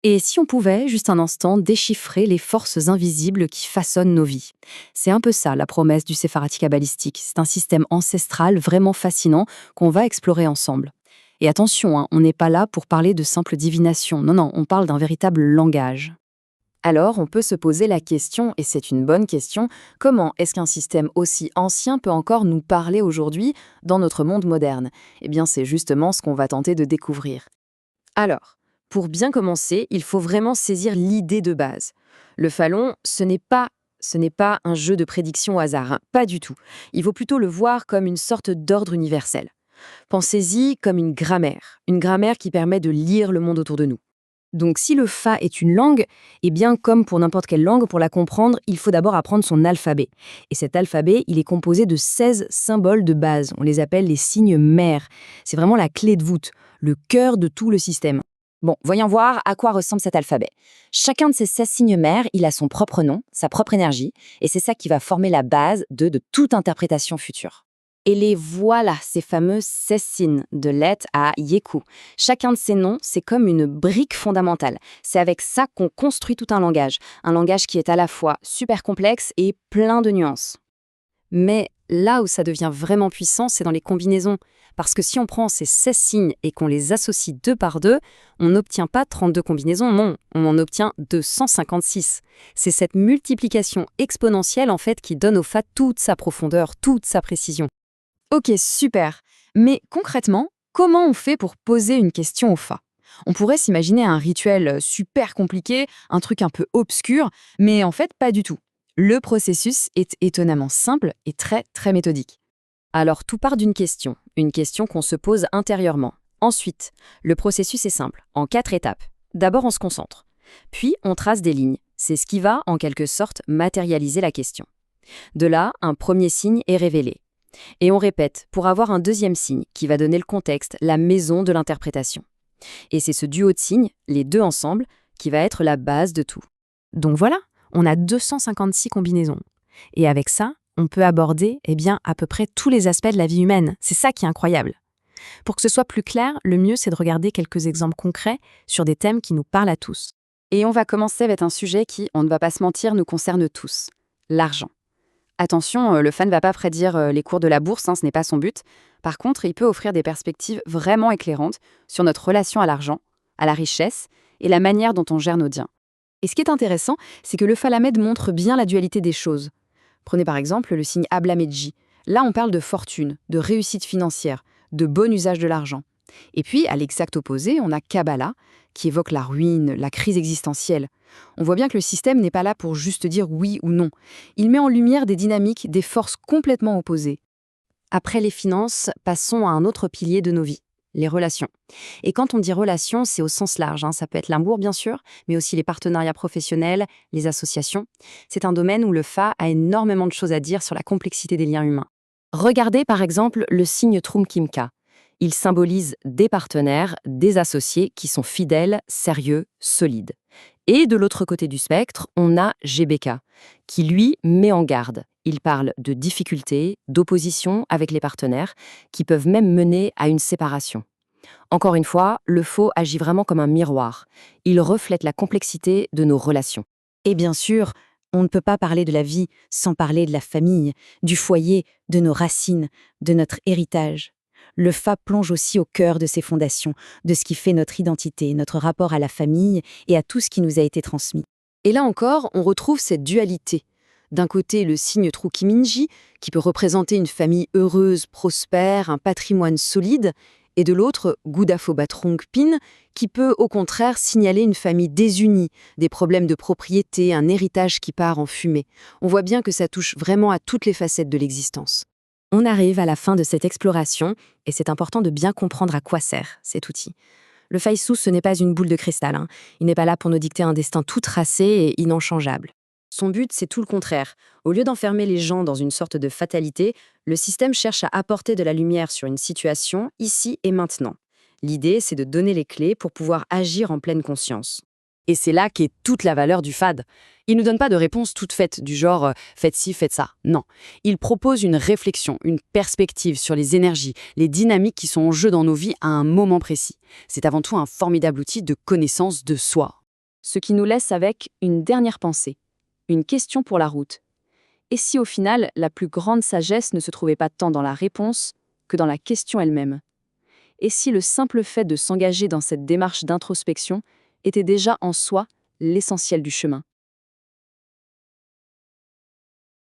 Et si on pouvait, juste un instant, déchiffrer les forces invisibles qui façonnent nos vies? C'est un peu ça la promesse du Séfarati kabbalistique. C'est un système ancestral vraiment fascinant qu'on va explorer ensemble. Et attention, hein, on n'est pas là pour parler de simple divination. Non, non, on parle d'un véritable langage. Alors, on peut se poser la question, et c'est une bonne question, comment est-ce qu'un système aussi ancien peut encore nous parler aujourd'hui dans notre monde moderne? Eh bien, c'est justement ce qu'on va tenter de découvrir. Alors, pour bien commencer, il faut vraiment saisir l'idée de base. Le Phalon, ce n'est pas un jeu de prédiction au hasard, hein, pas du tout. Il faut plutôt le voir comme une sorte d'ordre universel. Pensez-y comme une grammaire qui permet de lire le monde autour de nous. Donc si le Fa est une langue, eh bien comme pour n'importe quelle langue, pour la comprendre, il faut d'abord apprendre son alphabet. Et cet alphabet, il est composé de 16 symboles de base. On les appelle les signes mères. C'est vraiment la clé de voûte, le cœur de tout le système. Bon, voyons voir à quoi ressemble cet alphabet. Chacun de ces 16 signes mères, il a son propre nom, sa propre énergie, et c'est ça qui va former la base de toute interprétation future. Et les voilà, ces fameux 16 signes, de Let à Yeku. Chacun de ces noms, c'est comme une brique fondamentale. C'est avec ça qu'on construit tout un langage qui est à la fois super complexe et plein de nuances. Mais là où ça devient vraiment puissant, c'est dans les combinaisons. Parce que si on prend ces 16 signes et qu'on les associe deux par deux, on n'obtient pas 32 combinaisons, non, on en obtient 256. C'est cette multiplication exponentielle en fait qui donne au Fa toute sa profondeur, toute sa précision. Ok, super. Mais concrètement, comment on fait pour poser une question au Fa? On pourrait s'imaginer un rituel super compliqué, un truc un peu obscur, mais en fait pas du tout. Le processus est étonnamment simple et très très méthodique. Alors tout part d'une question, une question qu'on se pose intérieurement. Ensuite, le processus est simple, en 4 étapes. D'abord on se concentre, puis on trace des lignes. C'est ce qui va, en quelque sorte, matérialiser la question. De là, un premier signe est révélé. Et on répète pour avoir un deuxième signe qui va donner le contexte, la maison de l'interprétation. Et c'est ce duo de signes, les deux ensemble, qui va être la base de tout. Donc voilà, on a 256 combinaisons. Et avec ça, on peut aborder à peu près tous les aspects de la vie humaine. C'est ça qui est incroyable. Pour que ce soit plus clair, le mieux c'est de regarder quelques exemples concrets sur des thèmes qui nous parlent à tous. Et on va commencer avec un sujet qui, on ne va pas se mentir, nous concerne tous, l'argent. Attention, le Fa ne va pas prédire les cours de la bourse, hein, ce n'est pas son but. Par contre, il peut offrir des perspectives vraiment éclairantes sur notre relation à l'argent, à la richesse et la manière dont on gère nos biens. Et ce qui est intéressant, c'est que le Falamed montre bien la dualité des choses. Prenez par exemple le signe Ablamedji. Là, on parle de fortune, de réussite financière, de bon usage de l'argent. Et puis, à l'exact opposé, on a Kabbalah, qui évoque la ruine, la crise existentielle. On voit bien que le système n'est pas là pour juste dire oui ou non. Il met en lumière des dynamiques, des forces complètement opposées. Après les finances, passons à un autre pilier de nos vies, les relations. Et quand on dit relations, c'est au sens large, hein. Ça peut être l'amour bien sûr, mais aussi les partenariats professionnels, les associations. C'est un domaine où le Fa a énormément de choses à dire sur la complexité des liens humains. Regardez par exemple le signe Trumkimka. Il symbolise des partenaires, des associés qui sont fidèles, sérieux, solides. Et de l'autre côté du spectre, on a GBK, qui lui met en garde. Il parle de difficultés, d'opposition avec les partenaires, qui peuvent même mener à une séparation. Encore une fois, le faux agit vraiment comme un miroir. Il reflète la complexité de nos relations. Et bien sûr, on ne peut pas parler de la vie sans parler de la famille, du foyer, de nos racines, de notre héritage. Le Fa plonge aussi au cœur de ses fondations, de ce qui fait notre identité, notre rapport à la famille et à tout ce qui nous a été transmis. Et là encore, on retrouve cette dualité. D'un côté, le signe Trukiminji, qui peut représenter une famille heureuse, prospère, un patrimoine solide, et de l'autre, Gudafobatrongpin, qui peut au contraire signaler une famille désunie, des problèmes de propriété, un héritage qui part en fumée. On voit bien que ça touche vraiment à toutes les facettes de l'existence. On arrive à la fin de cette exploration, et c'est important de bien comprendre à quoi sert cet outil. Le Faïsou, ce n'est pas une boule de cristal, hein. Il n'est pas là pour nous dicter un destin tout tracé et inanchangeable. Son but, c'est tout le contraire. Au lieu d'enfermer les gens dans une sorte de fatalité, le système cherche à apporter de la lumière sur une situation, ici et maintenant. L'idée, c'est de donner les clés pour pouvoir agir en pleine conscience. Et c'est là qu'est toute la valeur du FAD. Il ne nous donne pas de réponse toute faite, du genre faites ci, faites ça. Non. Il propose une réflexion, une perspective sur les énergies, les dynamiques qui sont en jeu dans nos vies à un moment précis. C'est avant tout un formidable outil de connaissance de soi. Ce qui nous laisse avec une dernière pensée, une question pour la route. Et si au final, la plus grande sagesse ne se trouvait pas tant dans la réponse que dans la question elle-même? Et si le simple fait de s'engager dans cette démarche d'introspection était déjà en soi l'essentiel du chemin?